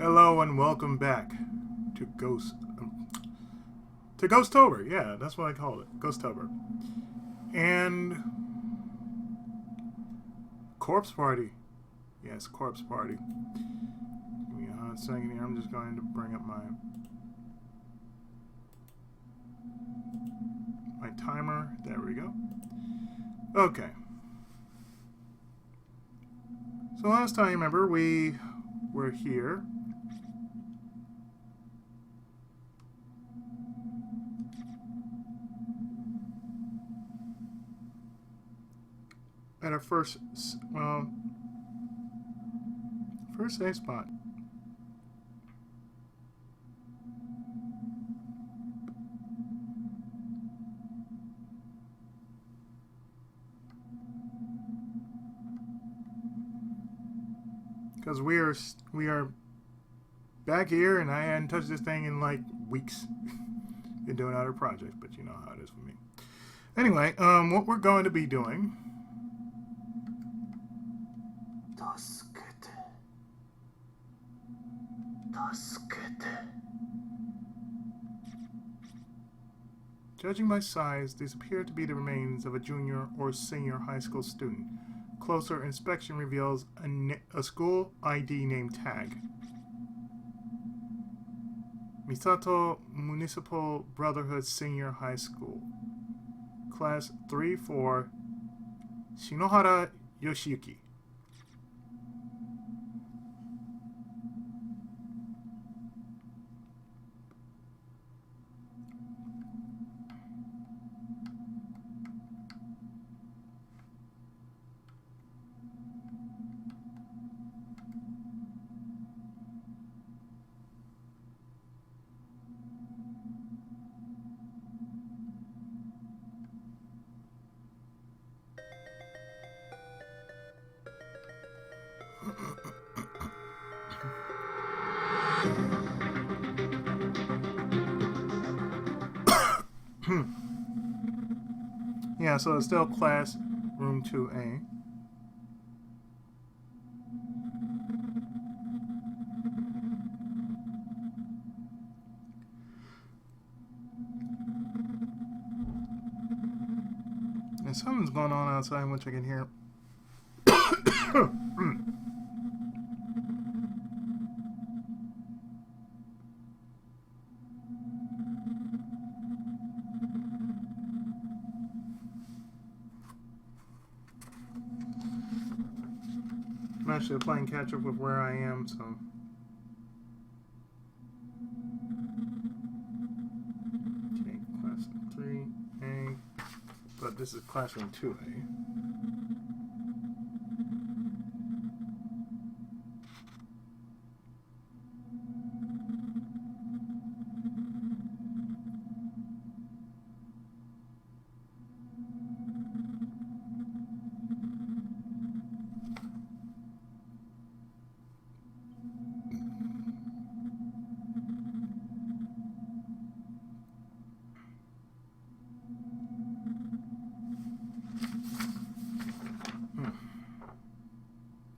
Hello and welcome back to Ghostober. Yeah, that's what I called it, Ghostober. And Corpse Party. Yes, Corpse Party. Give me a hot second here. I'm just going to bring up my timer. There we go. Okay. So last time, remember, we were here. At our first save spot. Because we are back here, and I hadn't touched this thing in like weeks. Been doing other projects, but you know how it is for me. Anyway, what we're going to be doing. Judging by size, these appear to be the remains of a junior or senior high school student. Closer inspection reveals a school ID name tag. Misato Municipal Brotherhood Senior High School. Class 3-4, Shinohara Yoshiyuki. Yeah, so it's still class room 2A. And something's going on outside, which I can hear. I'm actually playing catch up with where I am, so. Okay, class 3A. But this is classroom 2A.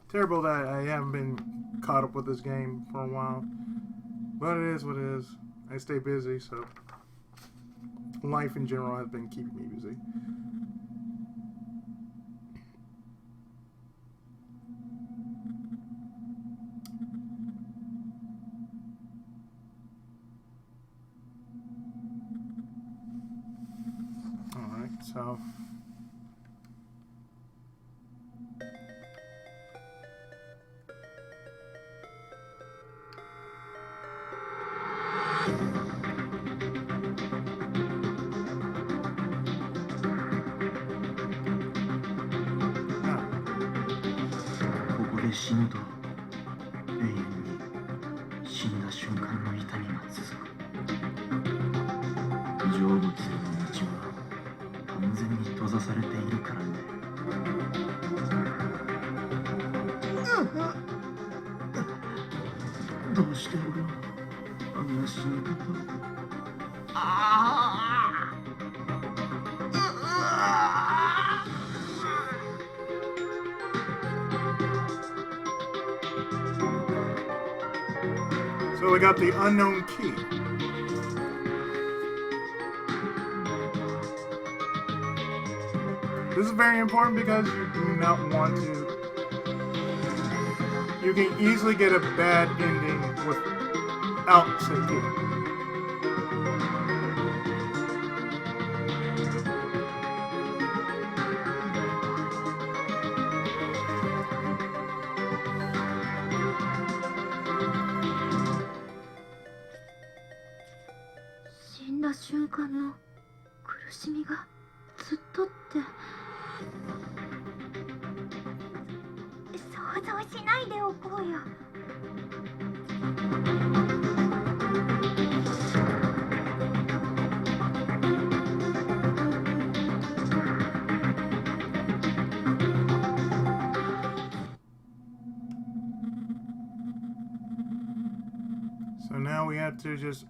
Terrible that I haven't been caught up with this game for a while. But it is what it is. I stay busy, so life in general has been keeping me busy. Alright, so So we got the unknown key. This is very important because you do not want to... You can easily get a bad ending without Seiko. So now we have to just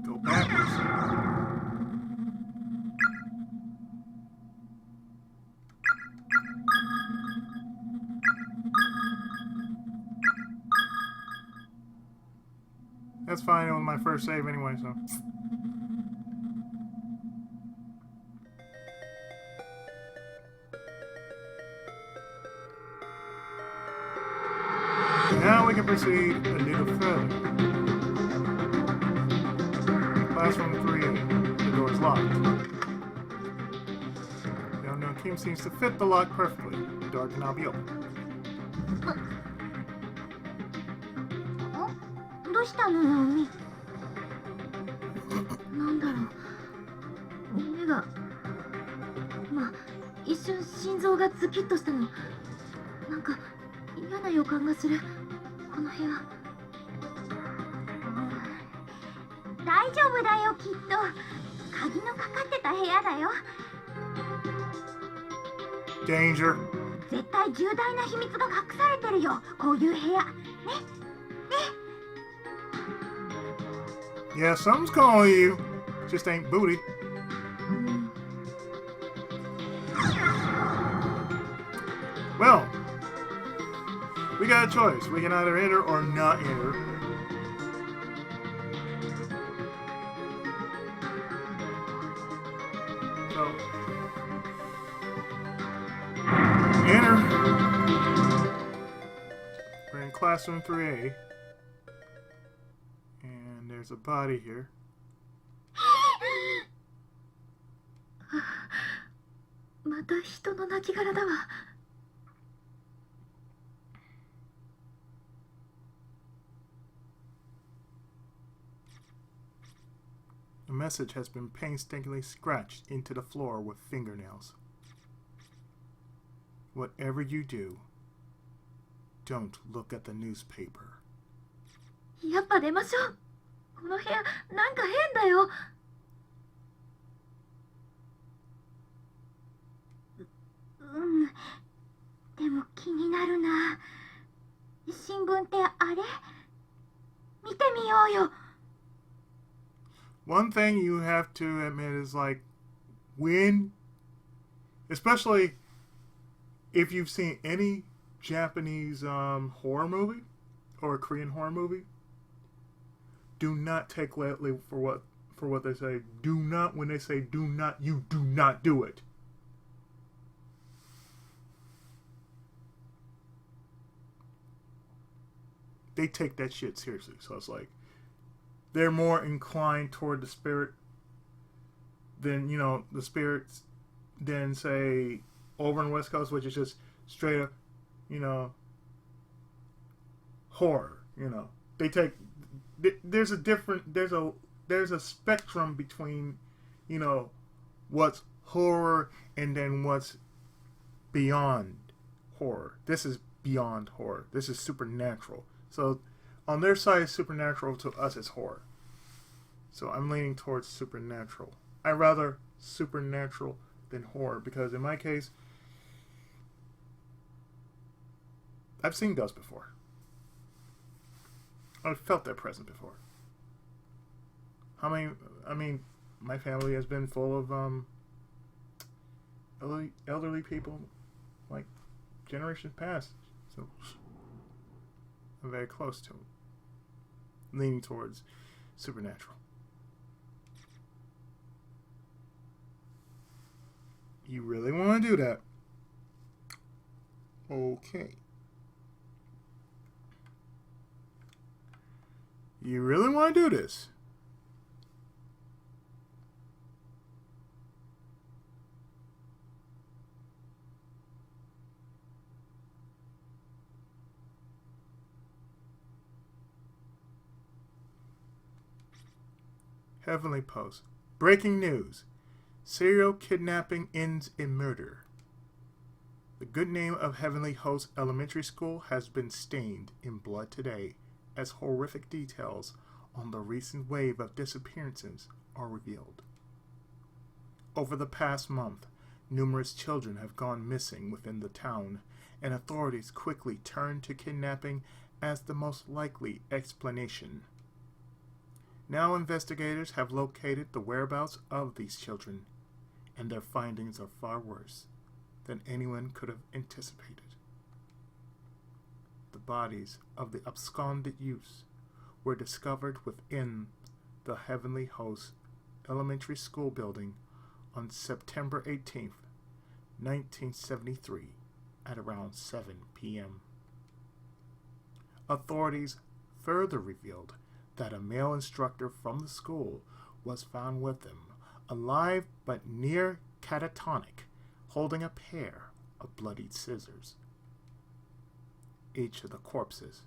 go backwards. That's fine, it was my first save anyway, so. Now we can proceed a little further. Classroom 3A. The door is locked. The unknown key seems to fit the lock perfectly. The door can now be opened. どうしたの、ナオミ。なんだろう。目が。まあ、一瞬心臓がズキッとしたの。なんか嫌な予感がする。この部屋。大丈夫だよ、きっと。鍵のかかってた部屋だよ。Danger. 絶対重大な秘密が隠されてるよ。こういう部屋。ね。 Yeah, something's calling you. Just ain't booty. Well, we got a choice. We can either enter or not enter. So, enter. We're in classroom 3A. There's a body here. A message has been painstakingly scratched into the floor with fingernails. Whatever you do, don't look at the newspaper. やっぱ出ましょう。この部屋なんか変だよ。でも気になるな。新聞ってあれ？見てみようよ。One thing you have to admit is like when, especially if you've seen any Japanese horror movie or a Korean horror movie, do not take lightly for what they say. Do not, when they say do not, you do not do it. They take that shit seriously. So it's like they're more inclined toward the spirit than, you know, the spirits than say over on the West Coast, which is just straight up, you know, horror. You know, they take. There's a spectrum between, you know, what's horror and then what's beyond horror. This is beyond horror. This is supernatural. So on their side it's supernatural, to us it's horror. So I'm leaning towards supernatural. I rather supernatural than horror, because in my case I've seen ghosts before. I've felt their presence before. How many? I mean, my family has been full of elderly people, like generations past. So I'm very close to him. Leaning towards supernatural. You really want to do that? Okay. You really want to do this? Heavenly Post. Breaking news. Serial kidnapping ends in murder. The good name of Heavenly Host Elementary School has been stained in blood today as horrific details on the recent wave of disappearances are revealed. Over the past month, numerous children have gone missing within the town, and authorities quickly turned to kidnapping as the most likely explanation. Now investigators have located the whereabouts of these children, and their findings are far worse than anyone could have anticipated. The bodies of the absconded youths were discovered within the Heavenly Host Elementary School building on September 18th, 1973, at around 7 p.m. Authorities further revealed that a male instructor from the school was found with them, alive but near catatonic, holding a pair of bloodied scissors. Each of the corpses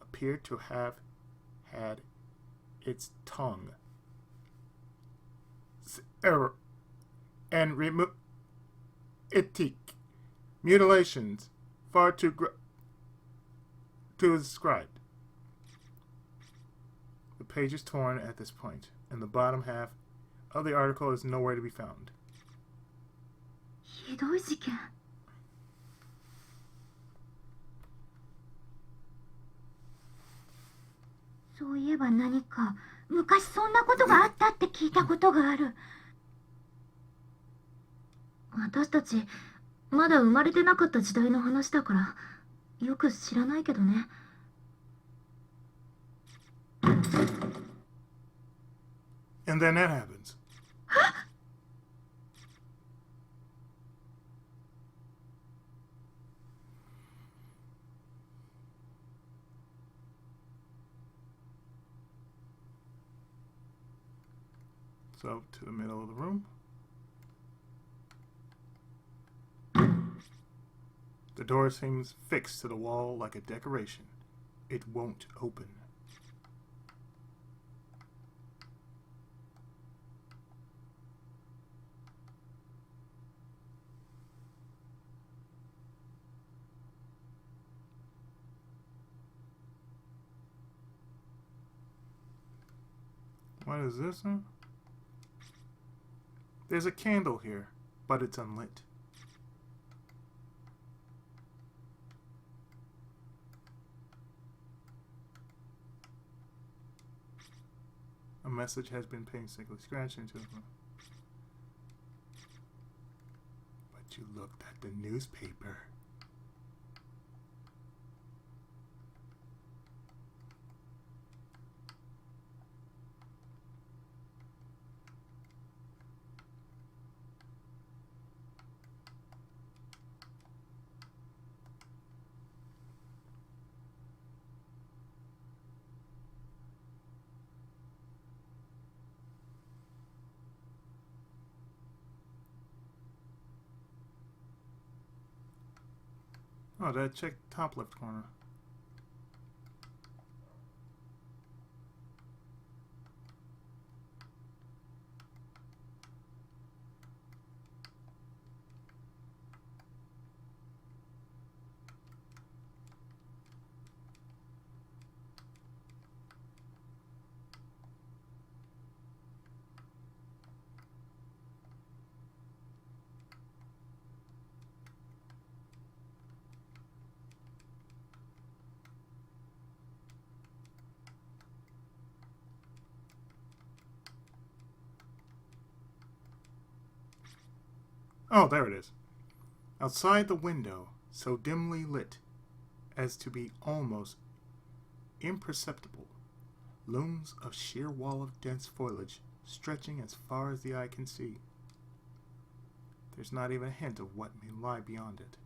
appeared to have had its tongue and removed mutilations far too described. The page is torn at this point, and the bottom half of the article is nowhere to be found. ひどい事件。そういえば何か昔そんなことがあったって聞いたことがある。私たちまだ生まれてなかった時代の話だからよく知らないけどね。And then that happens. So, to the middle of the room. The door seems fixed to the wall like a decoration. It won't open. What is this, huh? There's a candle here, but it's unlit. A message has been painstakingly scratched into it. But you looked at the newspaper. Oh, did I check top left corner? Oh, there it is. Outside the window, so dimly lit as to be almost imperceptible. Looms a sheer wall of dense foliage stretching as far as the eye can see. There's not even a hint of what may lie beyond it.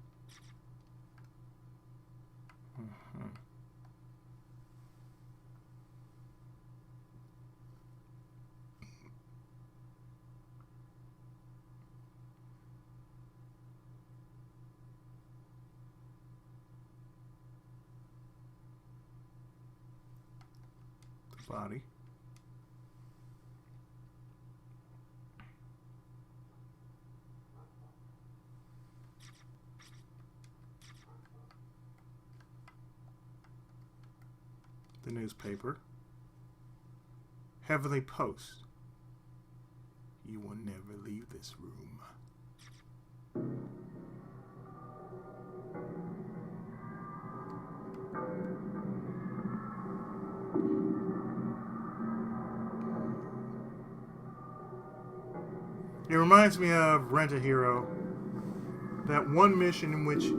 The body. The newspaper. Heavenly Post. You will never leave this room. It reminds me of Rent a Hero. That one mission in which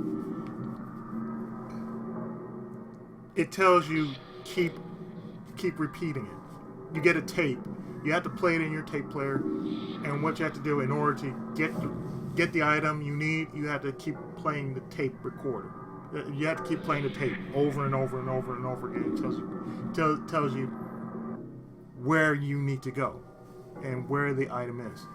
it tells you keep repeating it. You get a tape. You have to play it in your tape player, and what you have to do in order to get the item you need, you have to keep playing the tape recorder. You have to keep playing the tape over and over and over and over again. It tells you where you need to go and where the item is.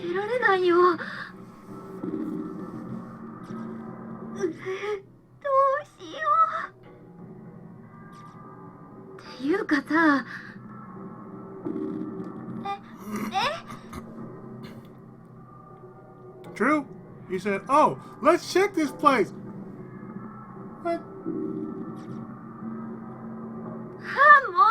出られないよ。どうしよう。っていうかさ。True? You said, oh, let's check this place. What? はあ、もう。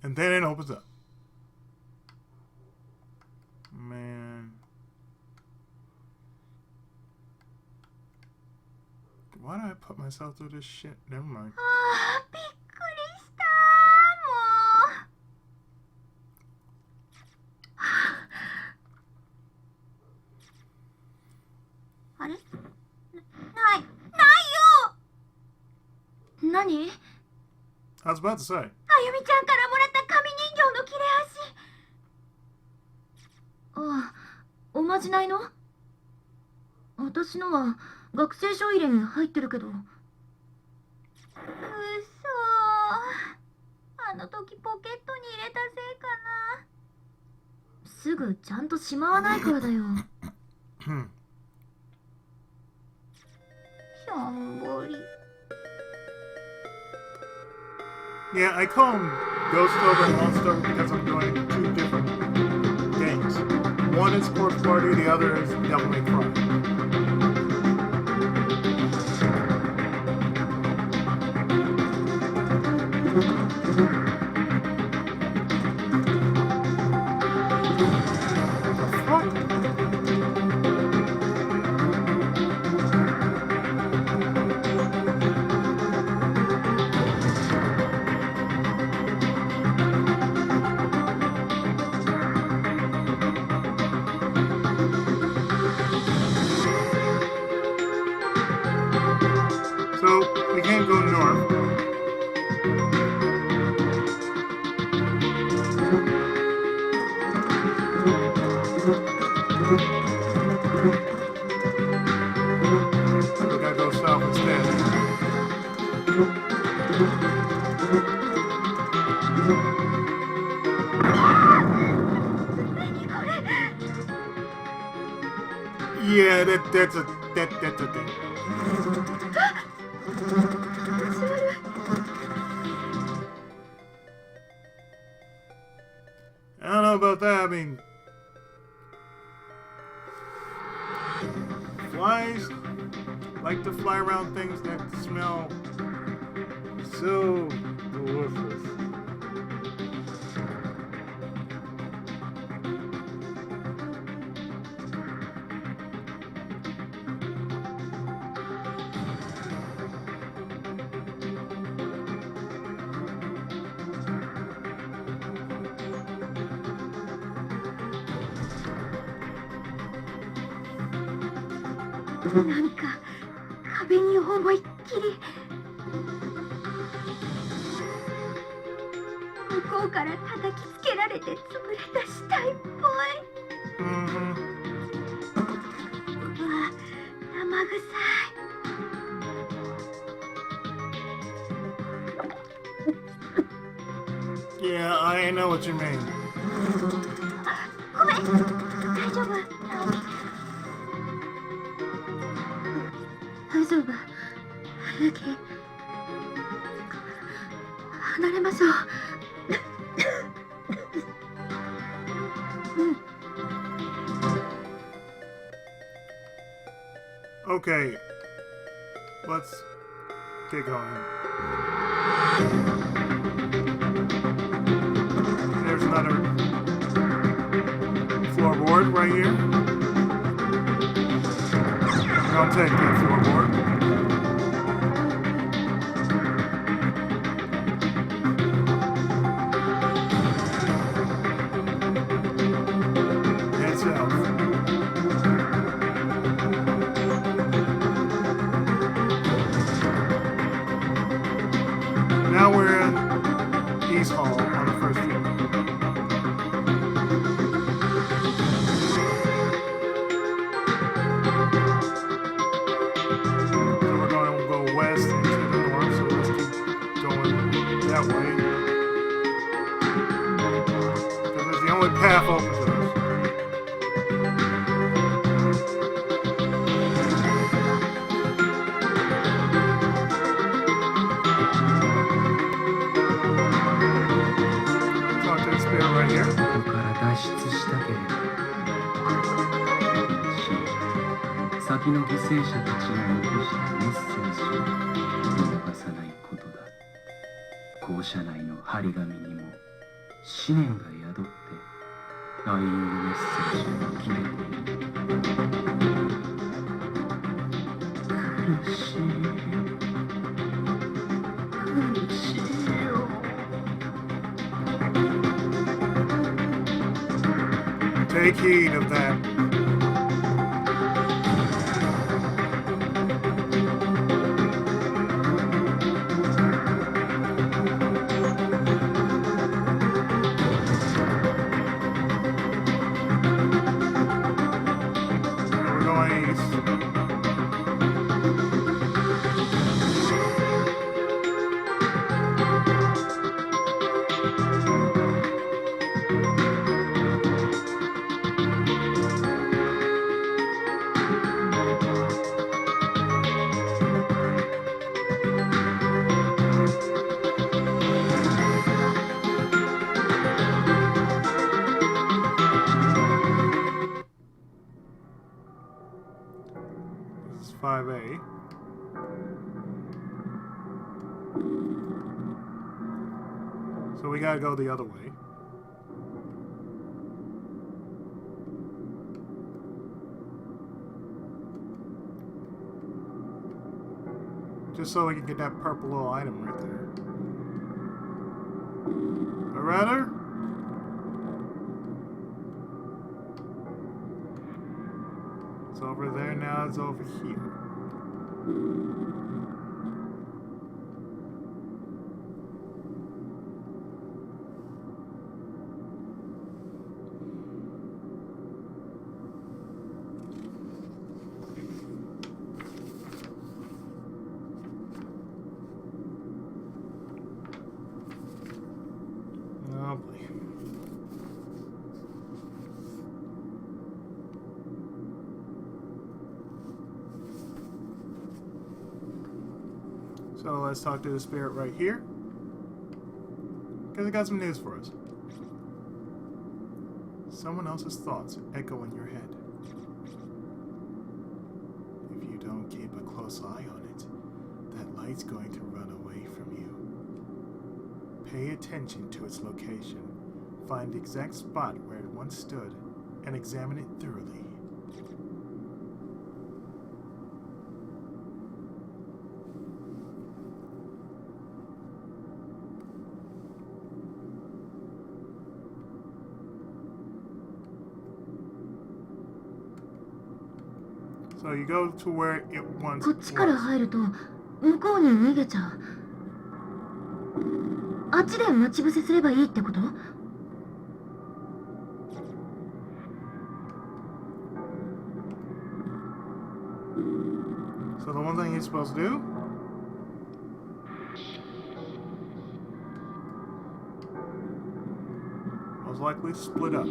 And then it opens up. Man. Why did I put myself through this shit? Never mind. ああ、びっくりした。もう。あれ？ないよ。何？ I was about to say. あゆみちゃんからもらった紙人形の切れ端。ああ、おまじないの？私のは学生書入れ入ってるけど。うそー。あの時ポケットに入れたせいかな。すぐちゃんとしまわないからだよ。しょんぼり。Yeah, I call them Ghostober and Monstober because I'm doing two different games. One is Corpse Party, the other is Devil May Cry. We gotta go south instead. Yeah, that's a thing. I don't know about that. I mean, flies like to fly around things that smell so delicious.なんか壁に思いっきり向こうから叩きつけられて潰れた死体っぽい。うわ、生臭い。Yeah, I know what you mean. ごめん、大丈夫、ナオミ。大丈夫、ユキ。離れましょう。Okay, let's get going. There's another floorboard right here. I'll take that floorboard. Head south. Now we're in East Hall on the first floor. So we're going to go west into the north, so let's keep going that way. Because it's the only path open to us. Talk to the spirit right here. ここから脱出したければ先の犠牲者たちが残したメッセージを見逃さないことだ。校舎内の張り紙にも思念が宿ってダイイングメッセージが切れている。苦しいよ。Take heed of that. We're going east. This is 5A. So we gotta go the other way. Just so we can get that purple little item right there. Or rather, it's over there now, it's over here. So let's talk to the spirit right here. Because I got some news for us. Someone else's thoughts echo in your head. If you don't keep a close eye on it, that light's going to run away from you. Pay attention to its location. Find the exact spot where it once stood and examine it thoroughly. So you go to where it once こっちから was. 入ると向こうに逃げちゃう。あっちで待ち伏せすればいいってこと？ So the one thing you're supposed to do most likely split up.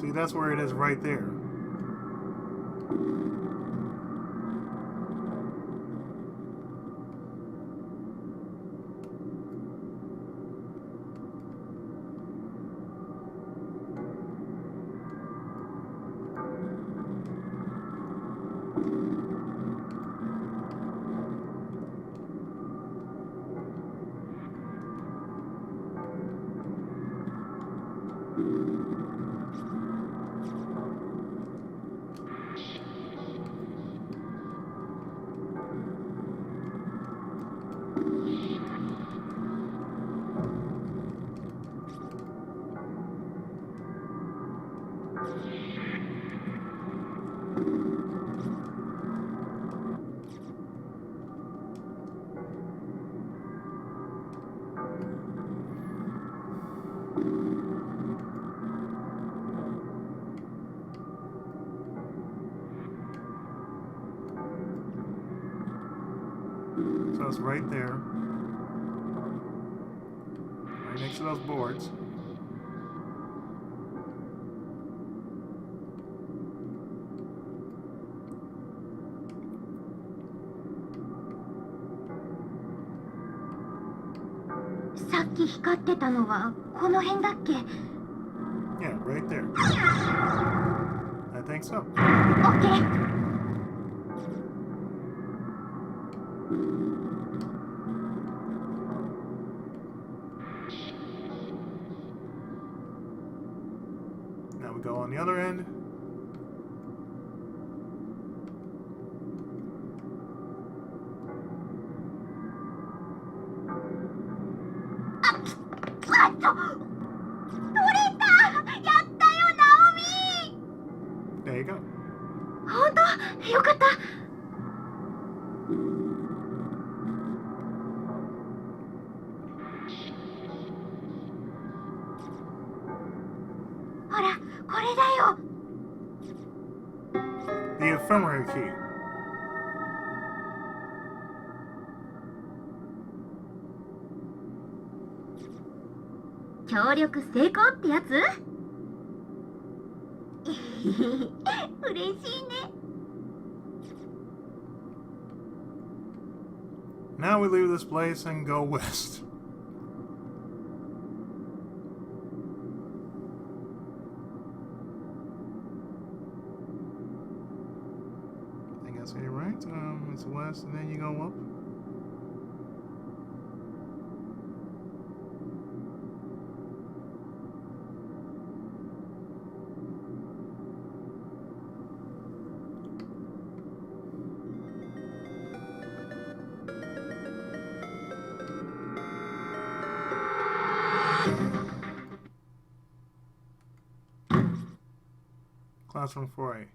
See, that's where it is right there. So it's right there. Right next to those boards.さっき光ってたのはこの辺だっけ？ Yeah, right there. I think so. オッケー。 Now we go on the other end. There you go. 本当？よかった。ほら、これだよ。 The ephemeral key. 協力成功ってやつ？嬉しいね。 Now we leave this place and go west. I think I say it right. It's west and then you go up. Classroom 4A.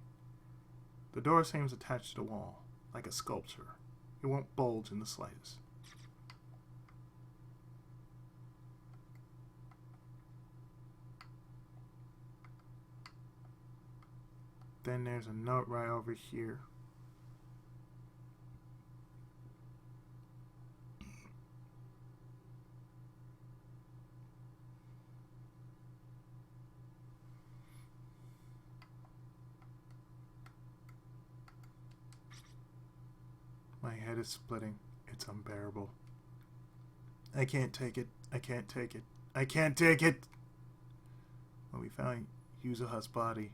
The door seems attached to the wall, like a sculpture. It won't bulge in the slightest. Then there's a note right over here. My head is splitting. It's unbearable. I can't take it. I can't take it. I can't take it! When we found Yuzuha's body,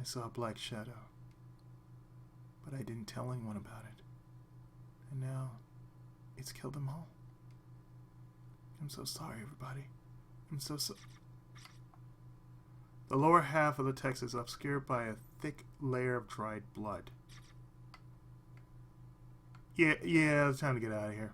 I saw a black shadow. But I didn't tell anyone about it. And now, it's killed them all. I'm so sorry, everybody. I'm so sorry. The lower half of the text is obscured by a thick layer of dried blood. Yeah, it's time to get out of here.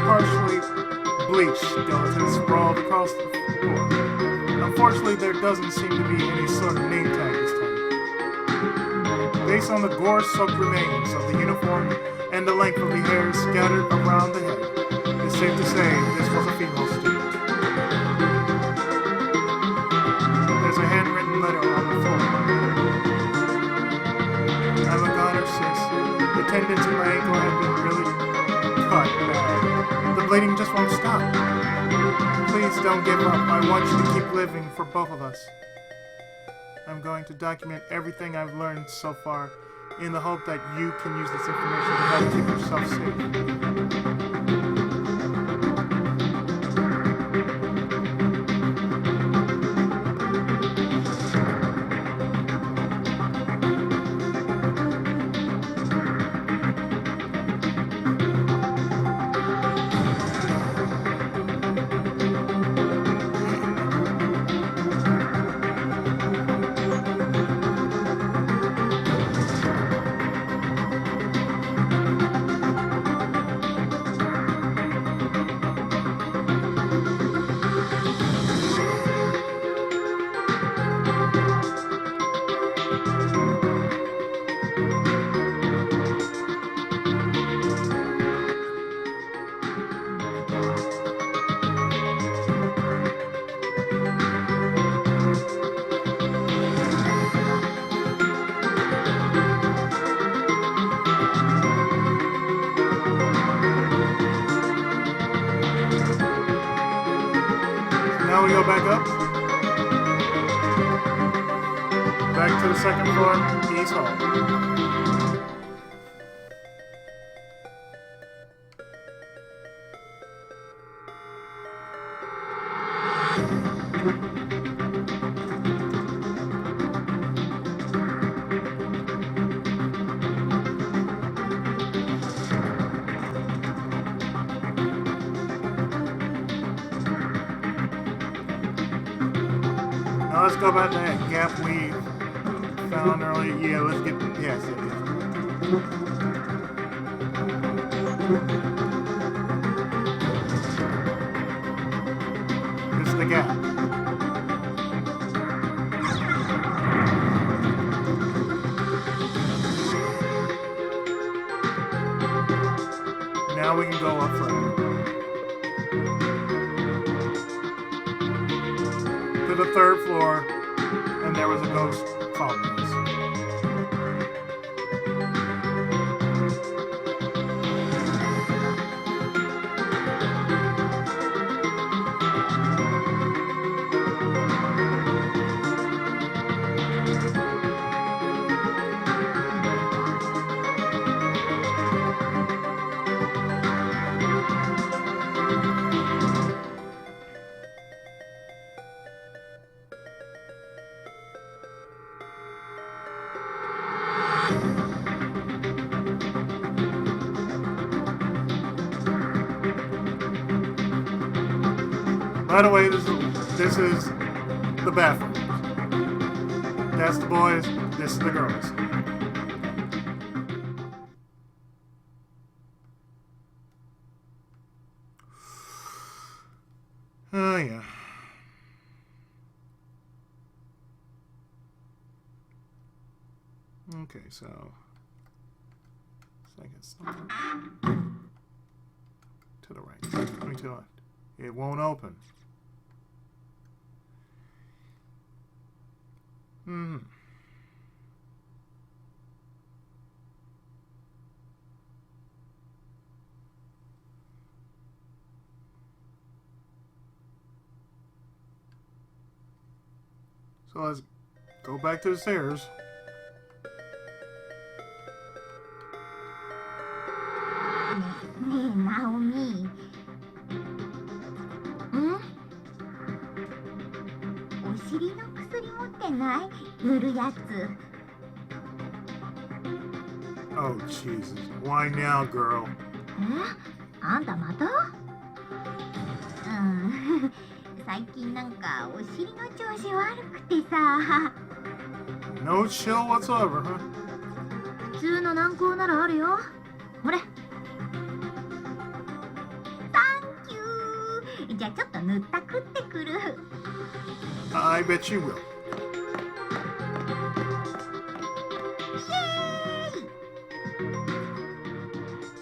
Partially bleached skeleton sprawled across the floor. Unfortunately, there doesn't seem to be any sort of name tag this time. Based on the gore-soaked remains of the uniform and the length of the hair scattered around the head, it's safe to say this was a female student. There's a handwritten letter on the floor. I'm a goner, sis. The tendons in my ankle have been really cut bad. The bleeding just won't stop. Please don't give up. I want you to keep living for both of us. I'm going to document everything I've learned so far in the hope that you can use this information to help keep yourself safe. Now we go back up. Back to the second floor, East Hall. Now let's go back to that gap we found earlier. Yeah, let's get. Yes, it is. This is the gap. Now we can go up further. To the third floor, and there was a ghost following us. By the way, this is the bathroom. That's the boys, this is the girls. Okay, so second stop. To the right. I mean, to the left. It won't open. So let's go back to the stairs. Naomi. お尻の薬持ってない？塗るやつ。 Oh Jesus! Why now, girl? あんたまた？最近なんかお尻の調子悪くてさ。 No chill whatsoever, huh? 普通の軟膏ならあるよ。ほれ。サンキュー。じゃあちょっと塗ったくってくる。 I bet you will.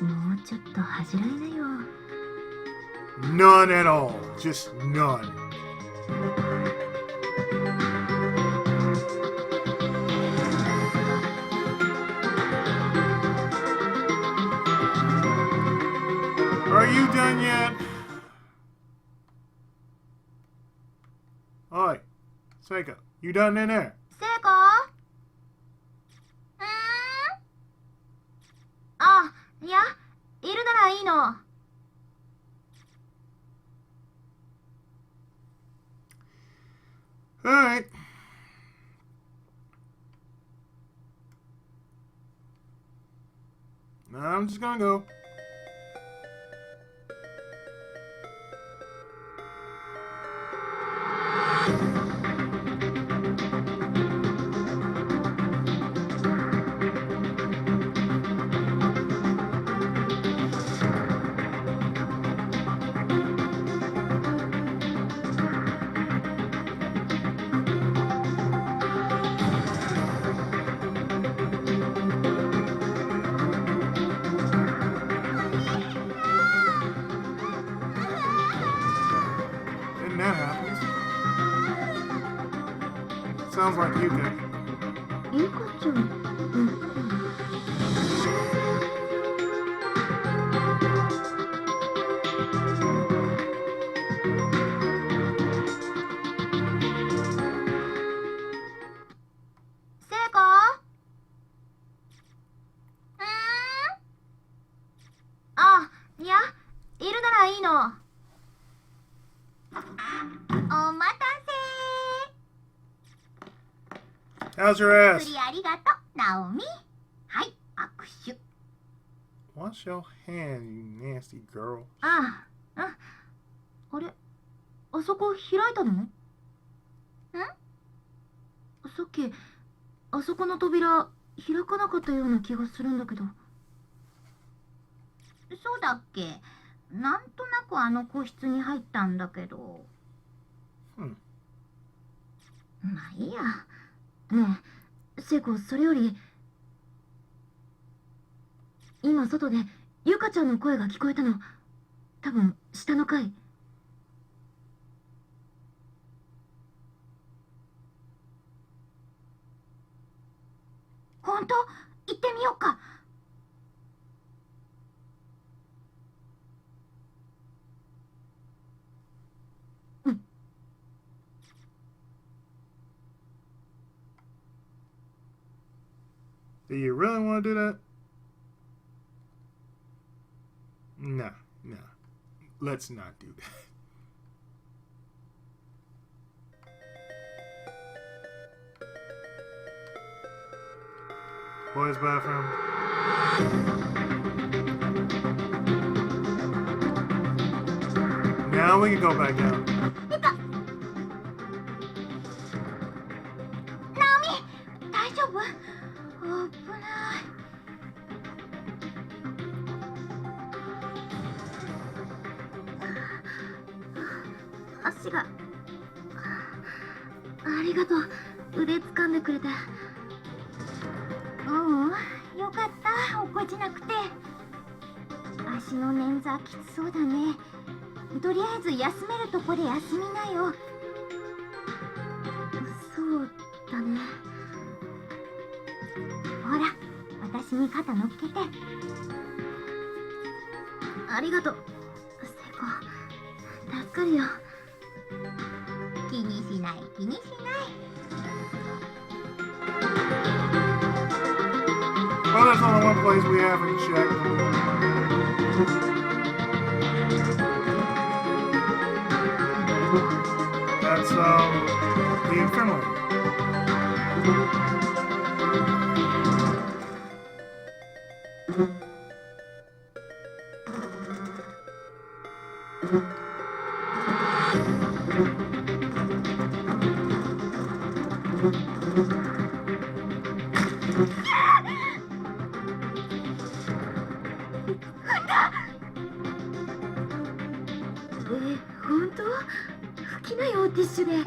もうちょっと恥じらいなよ。 None at all. Just none. Are you done yet? Oi, Seiko, you done in there? セイコ？あ、いや、いるならいいの。 Alright. I'm just gonna go. And that happens. Sounds like you could. ゆかちゃん。セイコ？あ、いや、いるならいいの。お待たせ。 How's your ass? 薬ありがとう、ナオミ。はい、握手。 Wash your hand, you nasty girl. あれ、あそこ開いたの？さっき、あそこの扉、開かなかったような気がするんだけど。そうだっけ？なんとなくあの個室に入ったんだけど。まあいいや。ねえ、セイコ、それより、今外でゆかちゃんの声が聞こえたの。多分下の階。本当？行ってみようか。Do you really want to do that? No. Let's not do that. Boys' bathroom. Now we can go back down. ナオミ、大丈夫？危ない。足が。ありがとう。腕掴んでくれて。な、落っこちなくて。足の捻挫きつそうだね。とりあえず休めるとこで休みなよ。そうだね。ほら、私に肩乗っけて。ありがとう、セイコ。助かるよ。気にしない、気にしない。Well, there's only one place we haven't checked. That's the infirmary. Eh, 本当？拭きなよ、ティッシュで。絶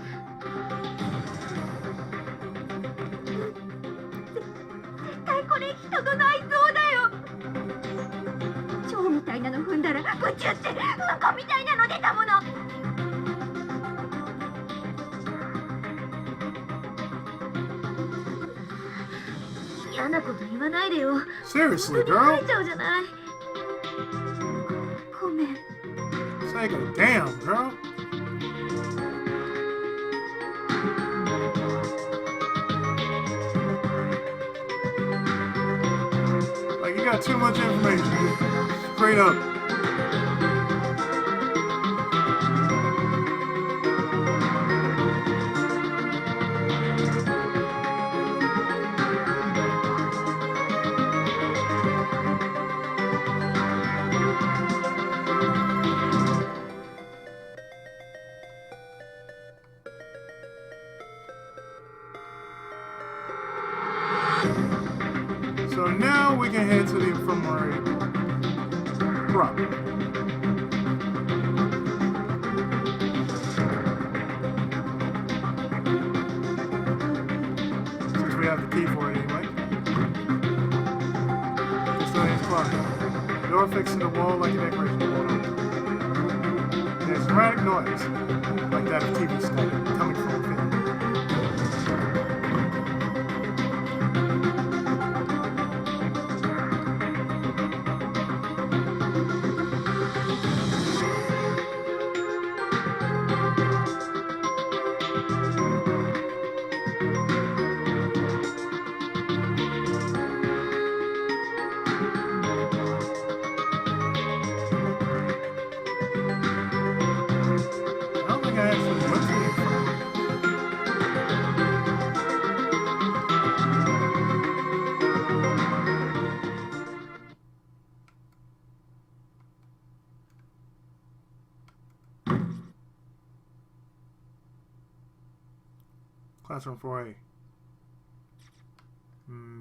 対これ人の内臓だよ。蝶みたいなの踏んだらブチュってうんこみたいなの出たもの。嫌なこと言わないでよ。 Seriously, 本当に girl? 吐いちゃうじゃない。ごめん。 Seiko, damn, girl. Like, you got too much information. Straight up. So now we can head to the infirmary proper. Since we have the key for it anyway. Custodian's closet. Door fixed in the wall like a decoration wall. There's a dramatic noise, like that of TV static, coming from within. I don't think I actually went to the infirmary. Classroom 4A.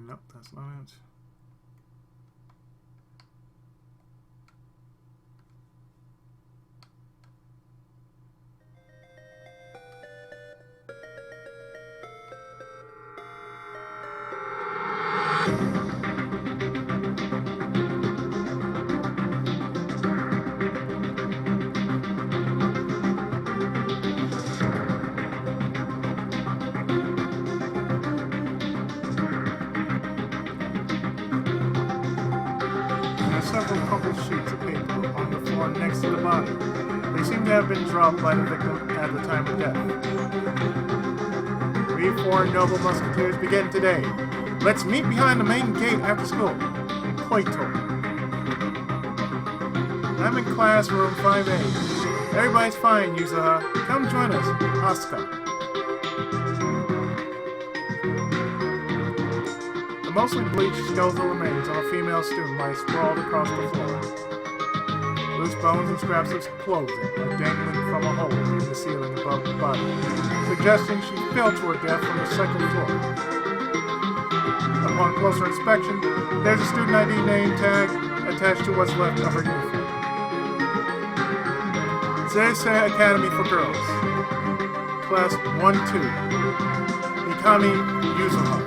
Nope, that's not it. Several crumpled sheets of paper on the floor next to the body. They seem to have been dropped by the victim at the time of death. We four noble musketeers begin today. Let's meet behind the main gate after school. Koito. I'm in classroom 5A. Everybody's fine, Yuzuha. Come join us, Asuka. The mostly bleached skeletal remains of a female student lie sprawled across the floor. Loose bones and scraps of clothing are dangling from a hole in the ceiling above the body, suggesting she fell to her death from the second floor. Upon closer inspection, there's a student ID name tag attached to what's left of her uniform. Seisei Academy for Girls. Class 1-2. Mikami Yuzuha.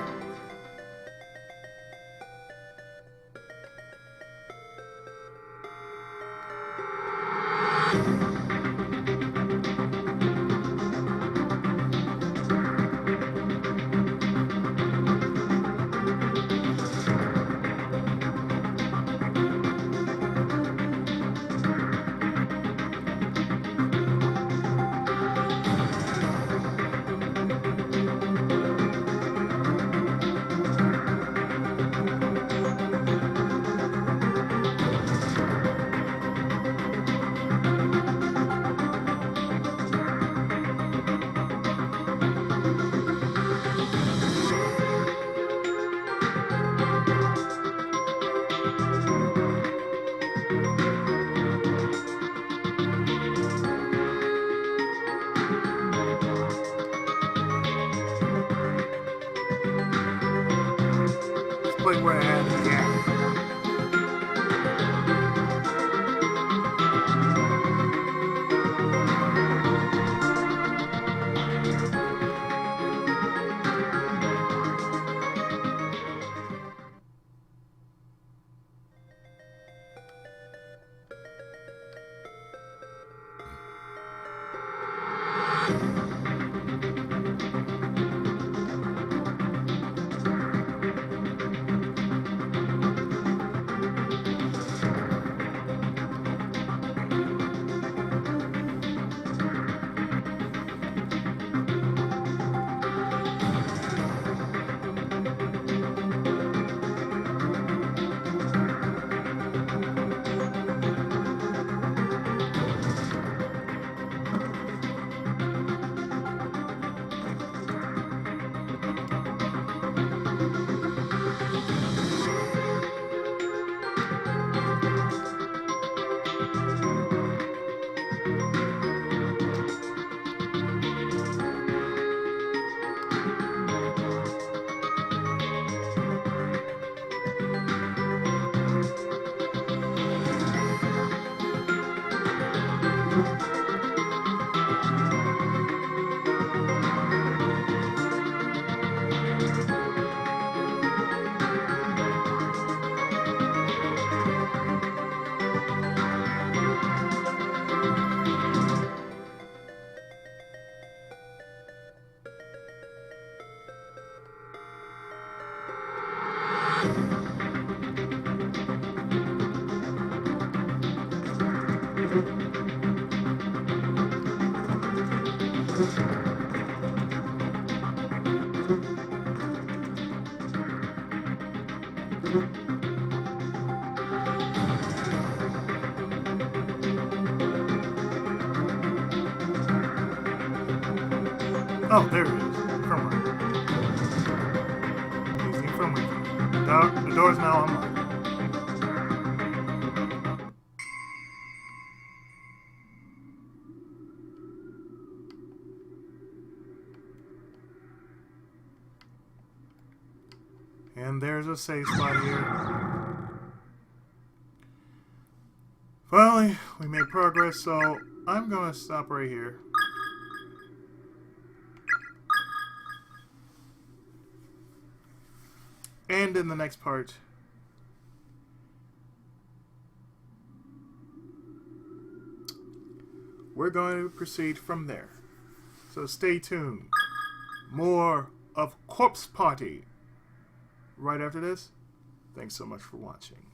like where I had the gap. Oh, there it is. Infirmary. Use the infirmary. The door is now unlocked. And there's a safe spot here. Finally, we made progress, so I'm going to stop right here. And in the next part, we're going to proceed from there. So stay tuned. More of Corpse Party right after this. Thanks so much for watching.